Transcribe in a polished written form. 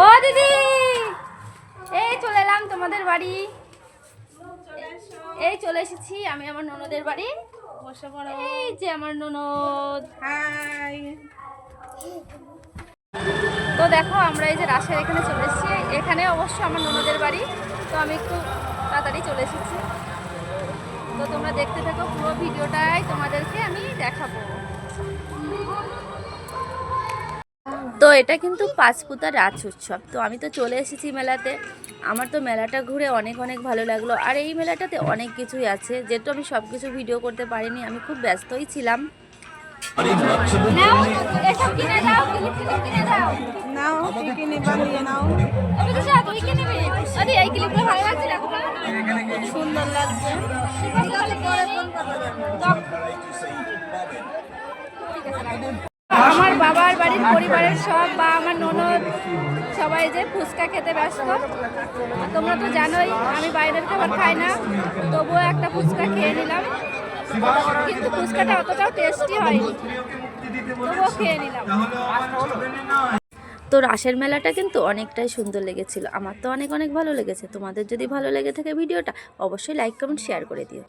ও দিদি, এই চলে এলাম তোমাদের বাড়ি। এই চলে এসেছি আমি আমার ননদের বাড়ি। বসে পড়ো। এই যে আমার ননদ। হাই। তো দেখো আমরা এই যে রাস্তার এখানে চলে এসেছি। এখানে অবশ্য আমার ননদের বাড়ি, তো আমি একটু তাড়াতাড়ি চলে এসেছি। তো তোমরা দেখতে থাকো, পুরো ভিডিওটাই তোমাদেরকে আমি দেখাবো। তো এটা কিন্তু পাঁচপুতার রাজ উৎসব। তো আমি তো চলে এসেছি মেলাতে। আমার তো মেলাটা ঘুরে অনেক অনেক ভালো লাগলো। আর এই মেলাটাতে অনেক কিছুই আছে, যেহেতু আমি সব কিছু ভিডিও করতে পারিনি, আমি খুব ব্যস্তই ছিলাম। সুন্দর লাগছে। আমার বাবার বাড়ির পরিবারের সব বা আমার ননদ সবাই যে ফুচকা খেতে ব্যস্ত। তোমরা তো জানোই আমি বাইরের খাবার খাই না, তবুও একটা ফুচকা খেয়ে নিলাম। কিন্তু ফুচকাটা অতটাও টেস্টি হয়নি, তবুও খেয়ে নিলাম। তো রাসের মেলাটা কিন্তু অনেকটাই সুন্দর লেগেছিল। আমার তো অনেক অনেক ভালো লেগেছে। তোমাদের যদি ভালো লেগে থাকে ভিডিওটা, অবশ্যই লাইক কমেন্ট শেয়ার করে দিও।